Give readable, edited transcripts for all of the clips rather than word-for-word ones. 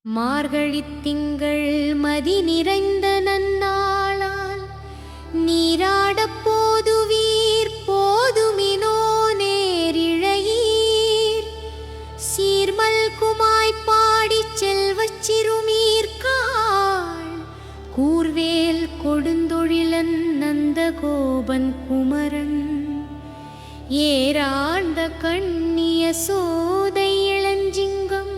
மார்கழித் திங்கள் மதி நிறைந்த நன்னாளால் நீராடப் போதுவீர் போதுமினோ நேரிழையீர் சீர்மல்குமாய்ப் பாடிச் செல்வச் சிறுமீர்காள் கூர்வேல் கொடுந்தொழிலன் நந்தகோபன் குமரன் ஏராண்ட கண்ணிய சோதை இளஞ்சிங்கம்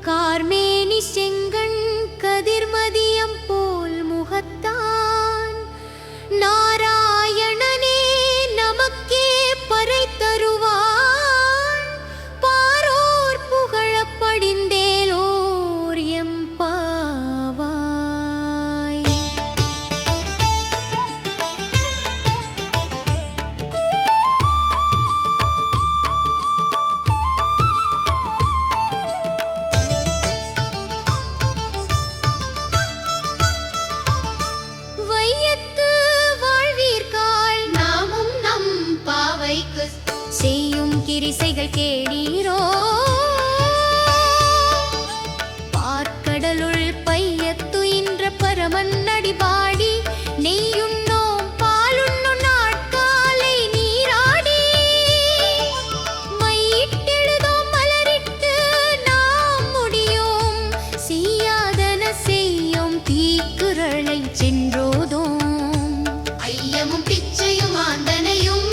கார்மேனி செங்கண் கதிர்மதியம் போல் முகத்தான் நாராயணனே நமக்கே பறை தருவான் பாரோர் புகழப் படிந்தேலோர் எம்பாவாய். செய்யும் கிரிசைகள் கேளீரோ பார்க்கடலுள் பையத்துயின்ற பரமன் அடிபாடி நெய்யுண்ணோம் பாலுண்ணும் நாட்காலை நீராடி மையிட்டெழுதோம் மலரிட்டு நாம் முடியோம் செய்யாதன செய்யும் தீக்குறளை சென்றோதோம் ஐயமும் பிச்சையும் ஆந்தனையும்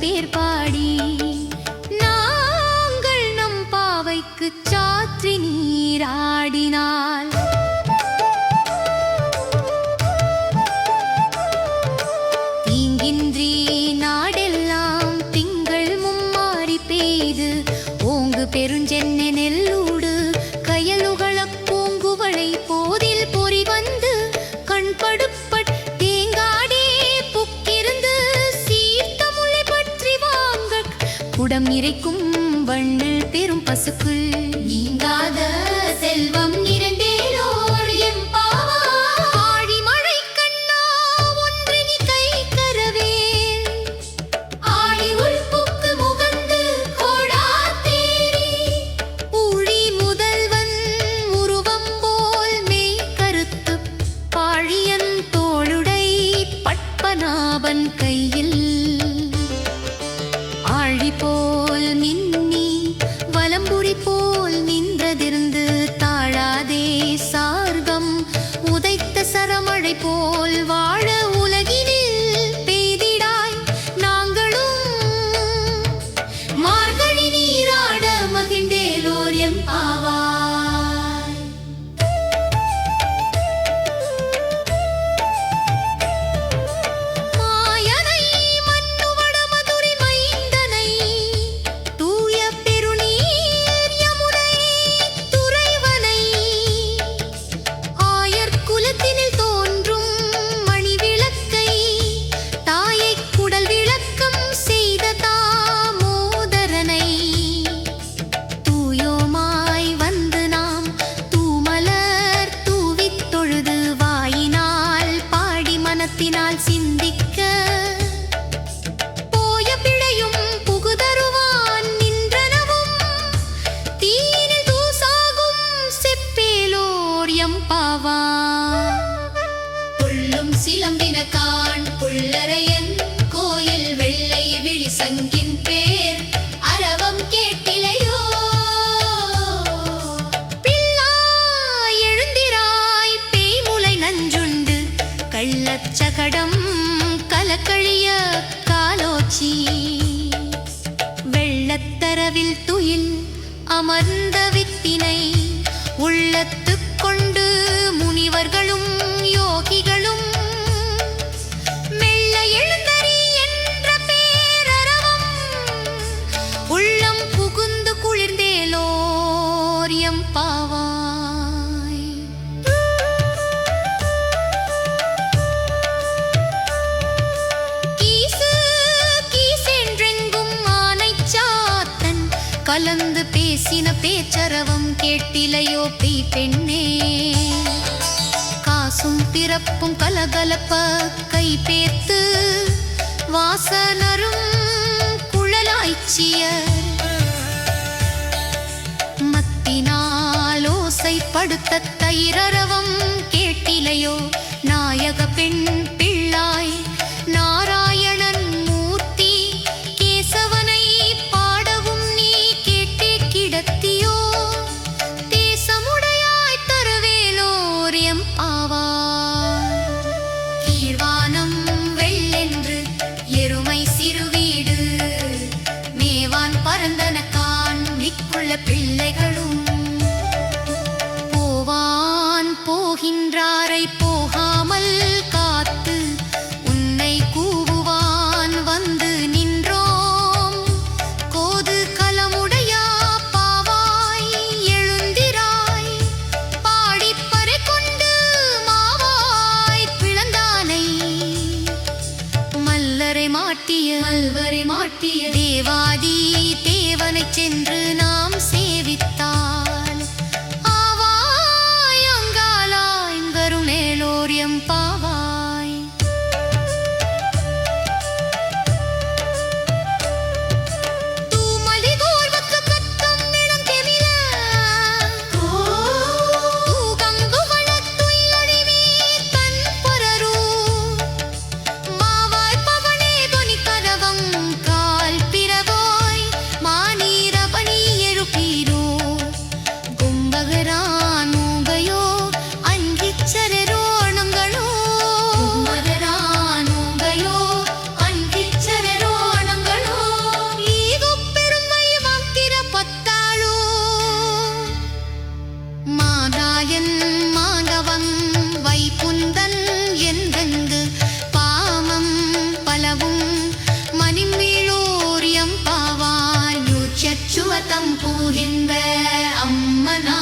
பேர் பாடி நாங்கள் நம் பாவைக்கு சாற்றி நீராடினால் தீங்கின்றி நாடெல்லாம் திங்கள் மும்மாறி பெய்து ஓங்கு பெருஞ்சென்னை நெல்லூடு கயலுகள பூங்குவளை போதில் பொறி வந்து கண்படுப்பட் குடம் நிறைக்கும் வண்ணல் பெரும் பசுக்குள் நீங்காத செல்வம் நிறைந்தேலோர் எம்பாவாய். ஆழி மழை கண்ணா ஒன்று நீ கை கரவேல் ஆழி உள்புக்கு முகந்து கோடா தேரி ஊழி முதல்வன் உருவம் போல் மெய் கருத்து பாழியன் தோளுடை பட்பநாபன் கையில் ஆழி போல் மின்னி வலம்புரி போல் நின்றதிருந்து தாழாதே சார்கம் உதைத்த சரமழை போல் வாழ உலகினில் பெய்திடாய் நாங்களும் மார்கழி நீராட மகிழ்ந்தேலோர் எம்பாவாய். சிந்திக்க போய பிழையும் புகுதருவான் நின்றனவும் தீனில் தூசாகும் செப்பேலோர் எம்பாவாய். புள்ளும் சிலம்பின காண் புள்ளரையன் கோயில் வெள்ளை விழி சங்கின் பேர் அரவம் கேட்டிலையோ பிள்ளாய் எழுந்திராய் பேய்முலை நஞ்சுண்டு கள்ளச்சகடம் கலக்கழிய காலோச்சி வெள்ளத்தரவில் துயில் அமர்ந்த வித்தினை உள்ளத்துக் கொண்டு முனிவர்களும் யோகிகளும் மெல்ல எழுந்தறி என்ற பேரரவம் உள்ளம் புகுந்து குளிர்ந்தேலோர் எம்பாவாய். கலந்து பேச பேசின பேச்சரவம் கேட்டிலையோ பெய் பெண்ணே காசும் பிறப்பும் கலகலப்ப கை பேர்த்து வாசனரும் குழலாய்ச்சியர் மத்தினாலோசைப்படுத்த தயிரரவம் கேட்டிலையோ நாயக பெண் பிள்ளாய் நாராயணன் மூர்த்தி கேசவனை பாடவும் நீ கேட்டே கிடத்தியோ தேசமுடையாய் தருவேலோர் எம்பாவாய் கீழ்வானம் வெள்ளென்று எருமை சிறுவீடு மேவான் பரந்தனக்கான் மிக்குள்ள பிள்ளைகளும் போவான் போகின்றாரை போகாமல் காத்து உன்னை கூவுவான் வந்து நின்றோம் கோது கலமுடையா பாவாய் எழுந்திராய் பாடிப்பறை கொண்டு மாவாய் பிளந்தானை மல்வரை மாட்டிய தேவாதி தேவனைச் சென்று நாம் சேவித்தால் ஆவாய் அங்காலாய் கருணேலோர் எம்பாவாய் தூமலி கோர்வக்கு கத்தம் இளம் தெமில தூகங்கு வளத்துள்ளடிவே தன் பொரரு மாவாய் பவனே தொனி கரவம் கால் பிறவோய் மானீரபணி எழுப்பீரோ கும்பகரானூகையோ அன்றிச்சரரோணங்களோ கும்பகரானூகையோ அன்றிச்சரரோணங்களோ ஈது பெருமை வாக்கிர பத்தாளோ மாதாயன் மாதவன் வைப்புந்தன் என்றெங்கு பாமம் பலவும் மணிமீழோர் எம்பாவாய் யூச்சச்சுவதம் பூகின்ற அம்மனா